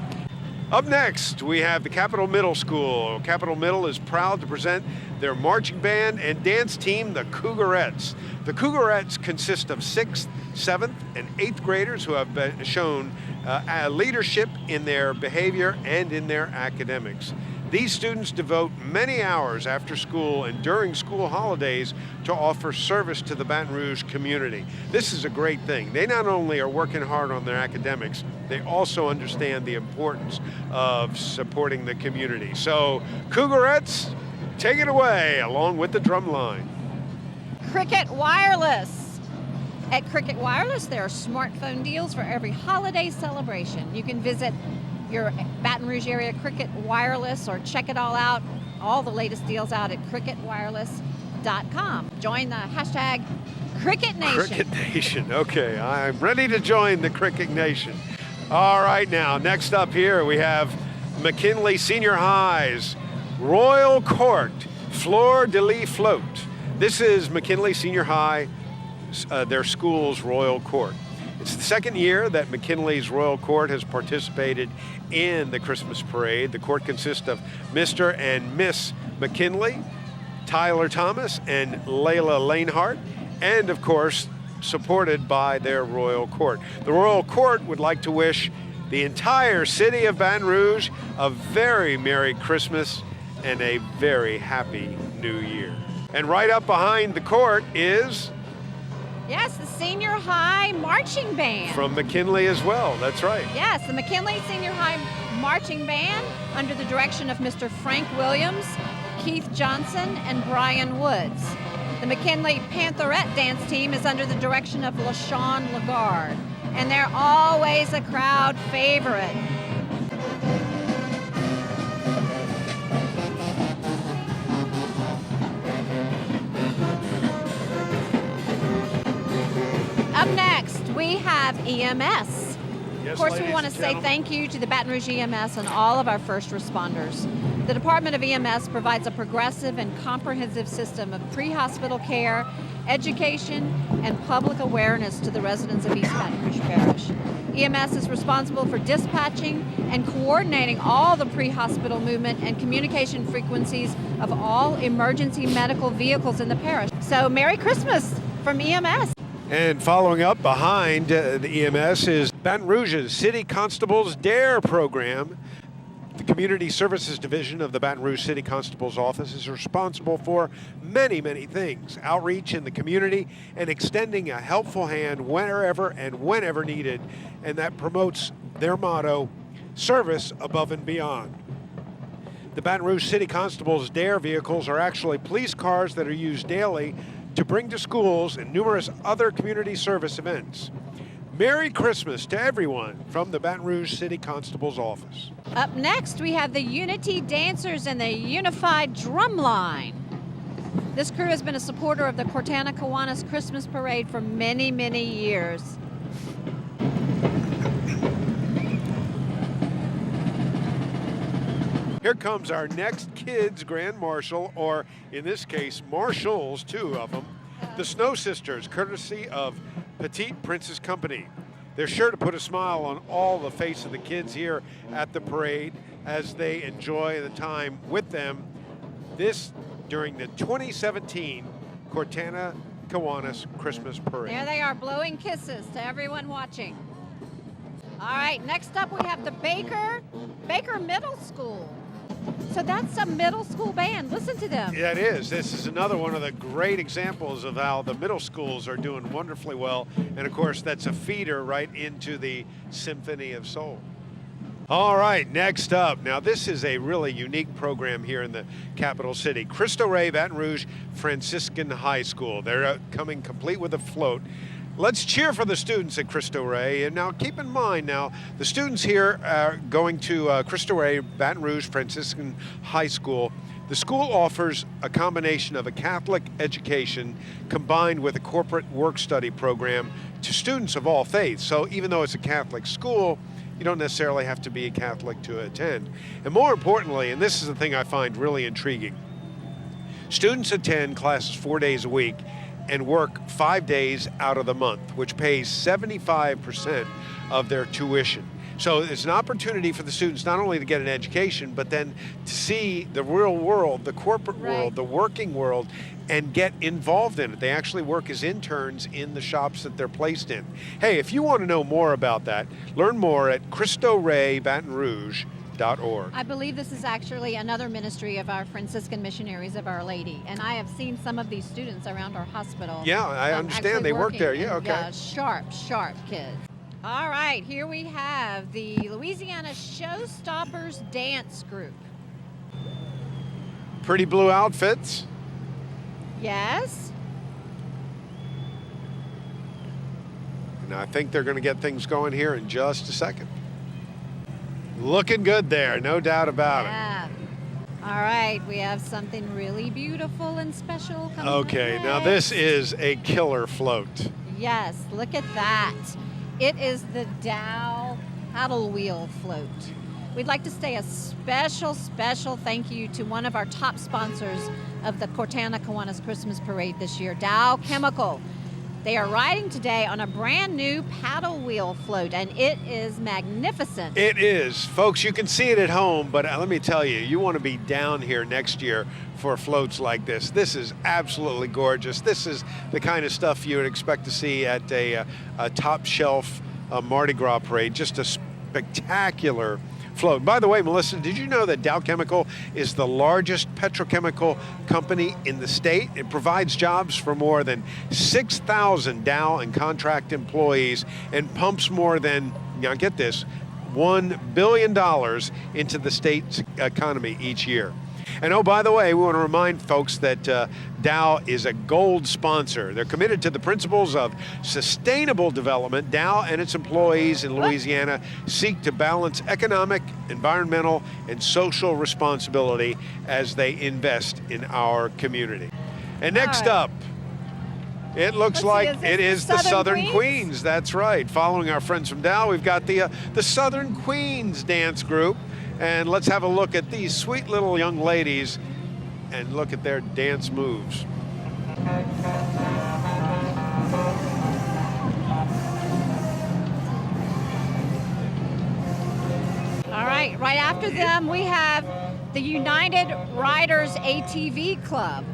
Up next, we have the Capitol Middle School. Capitol Middle is proud to present their marching band and dance team, the Cougarettes. The Cougarettes consist of 6th, 7th, and 8th graders who have shown leadership in their behavior and in their academics. These students devote many hours after school and during school holidays to offer service to the Baton Rouge community. This is a great thing. They not only are working hard on their academics, they also understand the importance of supporting the community. So, Cougarettes, take it away along with the drum line. Cricket Wireless. At Cricket Wireless, there are smartphone deals for every holiday celebration. You can visit your Baton Rouge area Cricket Wireless or check it all out, all the latest deals out at cricketwireless.com. Join the hashtag Cricket Nation. Cricket Nation, okay, I'm ready to join the Cricket Nation. All right, now, next up here we have McKinley Senior High's Royal Court Fleur de Lis Float. This is McKinley Senior High, their school's Royal Court. It's the second year that McKinley's Royal Court has participated in the Christmas parade. The court consists of Mr. and Miss McKinley, Tyler Thomas, and Layla Lanehart, and of course, supported by their Royal Court. The Royal Court would like to wish the entire city of Baton Rouge a very Merry Christmas and a very Happy New Year. And right up behind the court is... Yes, the Senior High Marching Band. From McKinley as well, that's right. Yes, the McKinley Senior High Marching Band under the direction of Mr. Frank Williams, Keith Johnson, and Brian Woods. The McKinley Pantherette Dance Team is under the direction of LaShawn Lagarde, and they're always a crowd favorite. Up next, we have EMS. Of course, we want to say thank you to the Baton Rouge EMS and all of our first responders. The Department of EMS provides a progressive and comprehensive system of pre-hospital care, education, and public awareness to the residents of East Baton Rouge Parish. EMS is responsible for dispatching and coordinating all the pre-hospital movement and communication frequencies of all emergency medical vehicles in the parish. So, Merry Christmas from EMS. And following up behind the EMS is Baton Rouge's City Constable's DARE program. The Community Services Division of the Baton Rouge City Constable's Office is responsible for many, many things. Outreach in the community and extending a helpful hand wherever and whenever needed. And that promotes their motto, service above and beyond. The Baton Rouge City Constable's DARE vehicles are actually police cars that are used daily to bring to schools and numerous other community service events. Merry Christmas to everyone from the Baton Rouge City Constable's Office. Up next, we have the Unity Dancers and the Unified Drumline. This crew has been a supporter of the KIWANIS Christmas Parade for many, many years. Here comes our next kids Grand Marshal, or in this case, marshals, two of them, the Snow Sisters, courtesy of Petite Princess Company. They're sure to put a smile on all the face of the kids here at the parade as they enjoy the time with them. This during the 2017 KIWANIS Christmas Parade. There they are, blowing kisses to everyone watching. All right, next up we have the Baker Middle School. So that's a middle school band. Listen to them. Yeah, it is. This is another one of the great examples of how the middle schools are doing wonderfully well. And of course, that's a feeder right into the Symphony of Soul. All right, next up. Now, this is a really unique program here in the capital city. Cristo Rey Baton Rouge Franciscan High School. They're coming complete with a float. Let's cheer for the students at Cristo Rey. And now keep in mind now, the students here are going to Cristo Rey Baton Rouge Franciscan High School. The school offers a combination of a Catholic education combined with a corporate work-study program to students of all faiths. So even though it's a Catholic school, you don't necessarily have to be a Catholic to attend. And more importantly, and this is the thing I find really intriguing, students attend classes 4 days a week and work 5 days out of the month, which pays 75% of their tuition. So it's an opportunity for the students not only to get an education, but then to see the real world, the corporate world, the working world, and get involved in it. They actually work as interns in the shops that they're placed in. Hey, if you want to know more about that, learn more at CristoRayBatonRouge.org. I believe this is actually another ministry of our Franciscan Missionaries of Our Lady, and I have seen some of these students around our hospital. Yeah, I understand. They work there. Yeah, okay. Yeah, sharp kids. All right, here we have the Louisiana Showstoppers Dance Group. Pretty blue outfits. Yes. And I think they're going to get things going here in just a second. Looking good there, no doubt about it. All right, we have something really beautiful and special coming Okay, up now next. this is a killer float. Yes, look at that. It is the Dow paddle wheel float. We'd like to say a special thank you to one of our top sponsors of the Cortana Kiwanis Christmas Parade this year, Dow Chemical. They are riding today on a brand new paddle wheel float, and it is magnificent. It is. Folks, you can see it at home, but let me tell you, you want to be down here next year for floats like this. This is absolutely gorgeous. This is the kind of stuff you would expect to see at a top shelf Mardi Gras parade. Just a spectacular float. By the way, Melissa, did you know that Dow Chemical is the largest petrochemical company in the state? It provides jobs for more than 6,000 Dow and contract employees and pumps more than, now get this, $1 billion into the state's economy each year. And oh, by the way, we want to remind folks that Dow is a gold sponsor. They're committed to the principles of sustainable development. Dow and its employees in Louisiana seek to balance economic, environmental, and social responsibility as they invest in our community. And next up, it looks like it is the Southern Queens. That's right. Following our friends from Dow, we've got the Southern Queens dance group. And let's have a look at these sweet little young ladies and look at their dance moves. All right, right after them, we have the United Riders ATV Club.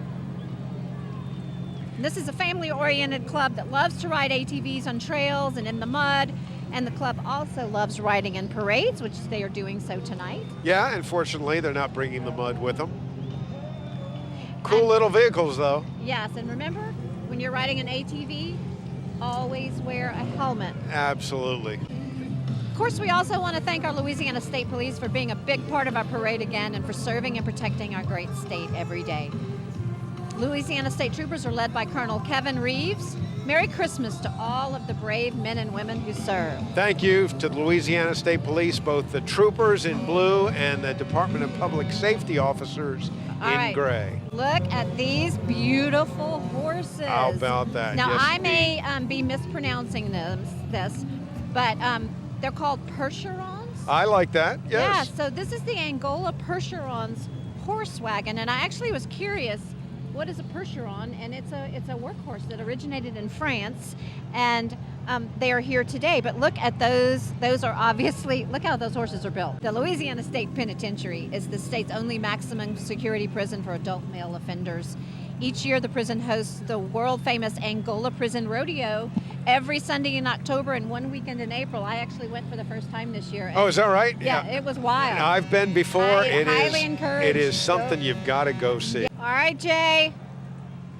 This is a family-oriented club that loves to ride ATVs on trails and in the mud. And the club also loves riding in parades, which they are doing so tonight. Yeah, unfortunately, they're not bringing the mud with them. Cool little vehicles, though. Yes, and remember, when you're riding an ATV, always wear a helmet. Absolutely. Of course, we also want to thank our Louisiana State Police for being a big part of our parade again and for serving and protecting our great state every day. Louisiana State Troopers are led by Colonel Kevin Reeves. Merry Christmas to all of the brave men and women who serve. Thank you to the Louisiana State Police, both the troopers in blue and the Department of Public Safety officers in gray. Look at these beautiful horses. How about that? Now, yes, I may be mispronouncing this, but they're called Percherons. I like that, yes. Yeah, so this is the Angola Percheron's horse wagon, and I actually was curious, what is a Percheron? And it's a workhorse that originated in France, and they are here today. But look at those. Those are obviously, look how those horses are built. The Louisiana State Penitentiary is the state's only maximum security prison for adult male offenders. Each year, the prison hosts the world-famous Angola Prison Rodeo every Sunday in October and one weekend in April. I actually went for the first time this year. Oh, is that right? Yeah, it was wild. I've been before. I highly encourage it is something you've got to go see. Yeah. All right, Jay.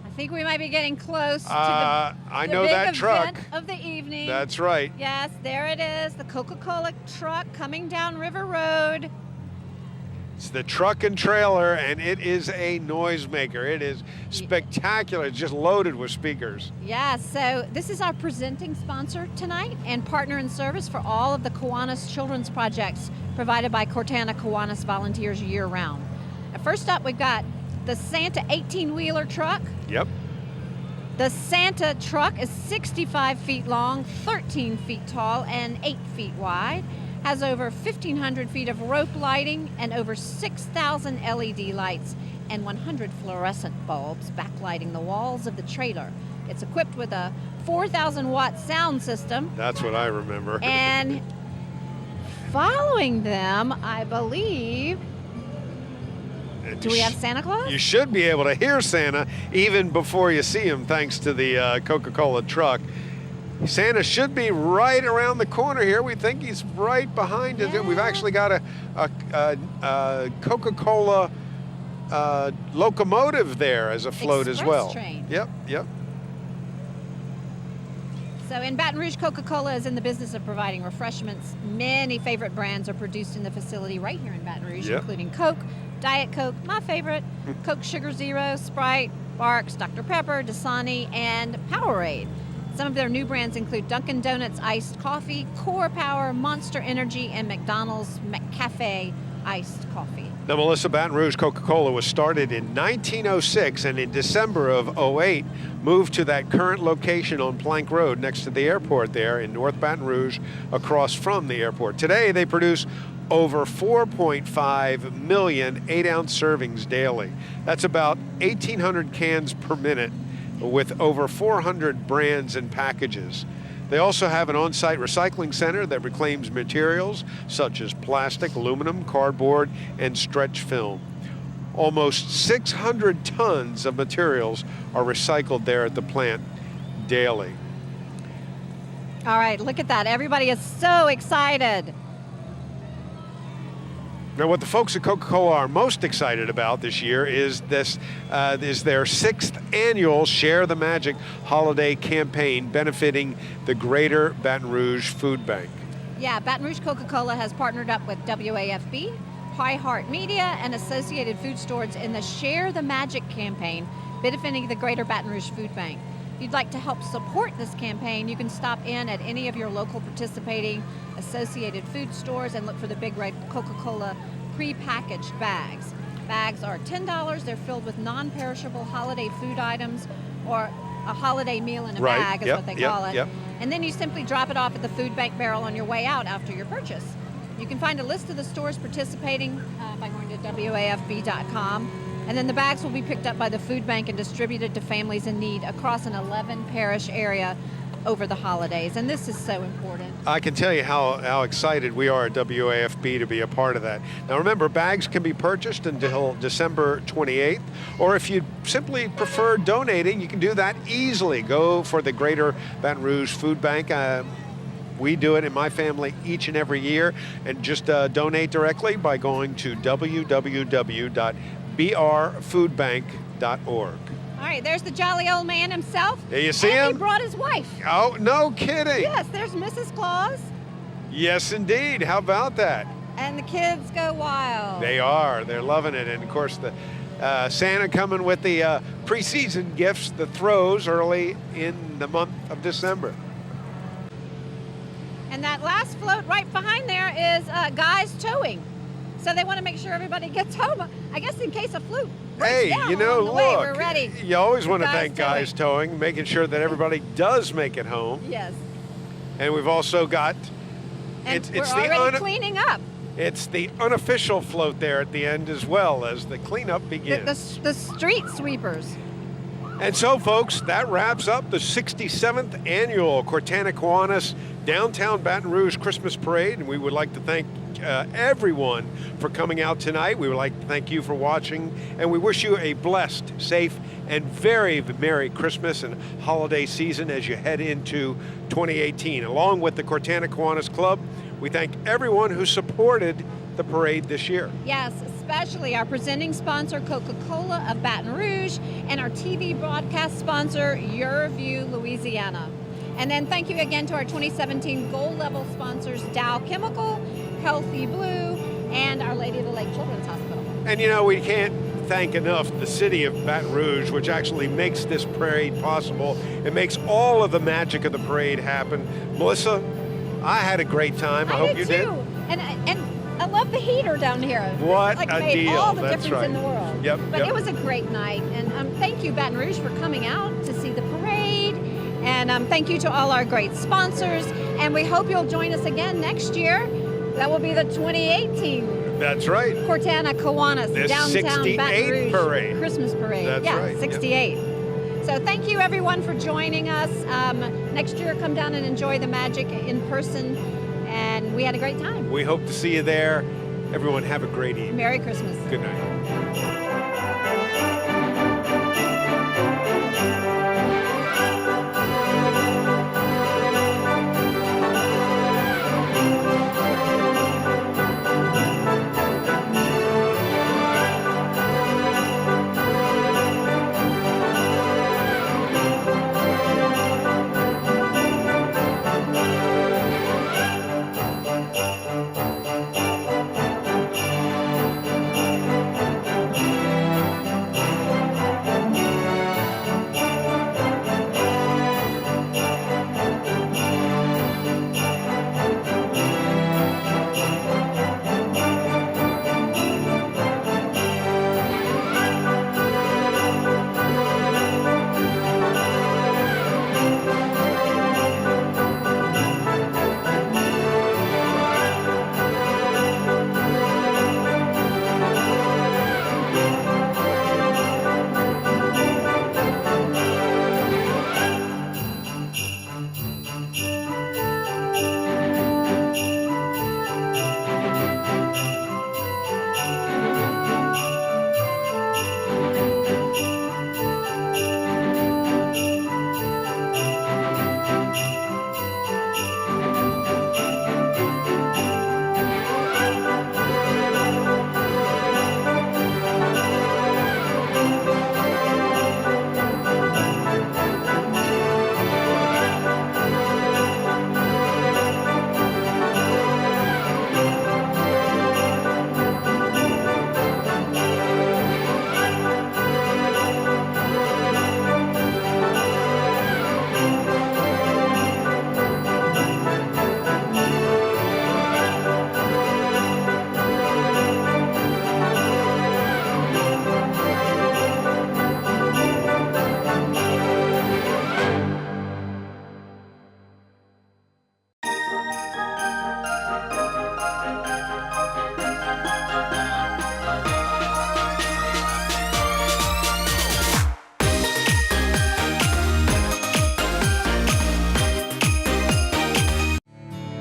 I think we might be getting close to I know big that truck event of the evening. That's right. Yes, there it is, the Coca-Cola truck coming down River Road. It's the truck and trailer, and it is a noisemaker. It is spectacular. It's just loaded with speakers. Yeah, so this is our presenting sponsor tonight and partner in service for all of the Kiwanis children's projects provided by Cortana Kiwanis volunteers year-round. First up, we've got the Santa 18-wheeler truck. Yep. The Santa truck is 65 feet long, 13 feet tall, and 8 feet wide. Has over 1,500 feet of rope lighting and over 6,000 LED lights and 100 fluorescent bulbs backlighting the walls of the trailer. It's equipped with a 4,000-watt sound system. That's what I remember. And following them, I believe. Do we have Santa Claus? You should be able to hear Santa even before you see him, thanks to the Coca-Cola truck. Santa should be right around the corner here. We think he's right behind us. We've actually got a Coca-Cola locomotive there as a float as well. Train. Yep. So in Baton Rouge, Coca-Cola is in the business of providing refreshments. Many favorite brands are produced in the facility right here in Baton Rouge, including Coke, Diet Coke, my favorite, Coke Sugar Zero, Sprite, Barks, Dr. Pepper, Dasani, and Powerade. Some of their new brands include Dunkin' Donuts Iced Coffee, Core Power, Monster Energy, and McDonald's McCafe Iced Coffee. Now, Melissa, Baton Rouge Coca-Cola was started in 1906 and in December of 08 moved to that current location on Plank Road next to the airport there in North Baton Rouge across from the airport. Today they produce over 4.5 million 8-ounce servings daily. That's about 1,800 cans per minute with over 400 brands and packages. They also have an on-site recycling center that reclaims materials such as plastic, aluminum, cardboard, and stretch film. Almost 600 tons of materials are recycled there at the plant daily. All right, look at that. Everybody is so excited. Now, what the folks at Coca-Cola are most excited about this year is their 6th annual Share the Magic holiday campaign benefiting the Greater Baton Rouge Food Bank. Yeah, Baton Rouge Coca-Cola has partnered up with WAFB, Heart Media, and Associated Food Stores in the Share the Magic campaign benefiting the Greater Baton Rouge Food Bank. If you'd like to help support this campaign, you can stop in at any of your local participating Associated Food Stores and look for the big red Coca-Cola pre-packaged bags. Bags are $10. They're filled with non-perishable holiday food items, or a holiday meal in a bag is what they call it. And then you simply drop it off at the food bank barrel on your way out after your purchase. You can find a list of the stores participating by going to WAFB.com. And then the bags will be picked up by the food bank and distributed to families in need across an 11 parish area over the holidays. And this is so important. I can tell you how excited we are at WAFB to be a part of that. Now remember, bags can be purchased until December 28th, or if you simply prefer donating, you can do that easily. Go for the Greater Baton Rouge Food Bank. We do it in my family each and every year, and just donate directly by going to www.brfoodbank.org. All right, there's the jolly old man himself. There you see him? He brought his wife. Oh, no kidding. Yes, there's Mrs. Claus. Yes, indeed. How about that? And the kids go wild. They are. They're loving it. And, of course, the Santa coming with the preseason gifts, the throws early in the month of December. And that last float right behind there is guys towing. So they want to make sure everybody gets home. I guess in case a float breaks down along the way, we're ready. You always want to thank Guys Towing, making sure that everybody does make it home. Yes. And we've also got... And we're already cleaning up. It's the unofficial float there at the end as well as the cleanup begins. The street sweepers. And so, folks, that wraps up the 67th annual KIWANIS Downtown Baton Rouge Christmas Parade, and we would like to thank everyone for coming out tonight. We would like to thank you for watching, and we wish you a blessed, safe, and very Merry Christmas and holiday season as you head into 2018. Along with the KIWANIS Club, we thank everyone who supported the parade this year. Yes, especially our presenting sponsor, Coca-Cola of Baton Rouge, and our TV broadcast sponsor, Your View, Louisiana. And then thank you again to our 2017 gold level sponsors, Dow Chemical, Healthy Blue, and Our Lady of the Lake Children's Hospital. And you know, we can't thank enough the city of Baton Rouge, which actually makes this parade possible. It makes all of the magic of the parade happen. Melissa, I had a great time. I hope you did. And I love the heater down here. What it a made deal. all the That's difference right. in the world. Yep. But it was a great night. And thank you, Baton Rouge, for coming out to see the parade. And thank you to all our great sponsors. And we hope you'll join us again next year. That will be the 2018. That's right. KIWANIS The Downtown 68th Baton Rouge parade. Christmas parade. That's right. 68. So thank you, everyone, for joining us. Next year, come down and enjoy the magic in person. and we had a great time. We hope to see you there. Everyone have a great evening. Merry Christmas. Good night.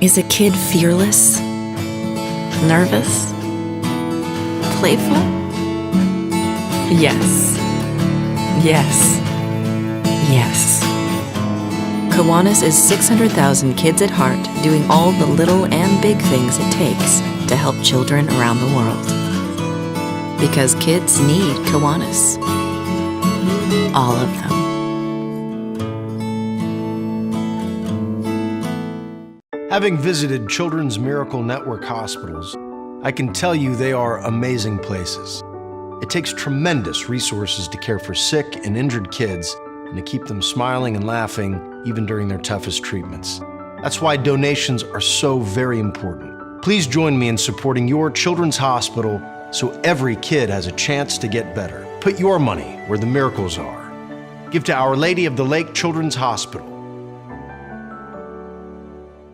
Is a kid fearless? Nervous? Playful? Yes. Yes. Yes. KIWANIS is 600,000 kids at heart doing all the little and big things it takes to help children around the world. Because kids need KIWANIS. All of them. Having visited Children's Miracle Network hospitals, I can tell you they are amazing places. It takes tremendous resources to care for sick and injured kids and to keep them smiling and laughing even during their toughest treatments. That's why donations are so very important. Please join me in supporting your children's hospital so every kid has a chance to get better. Put your money where the miracles are. Give to Our Lady of the Lake Children's Hospital,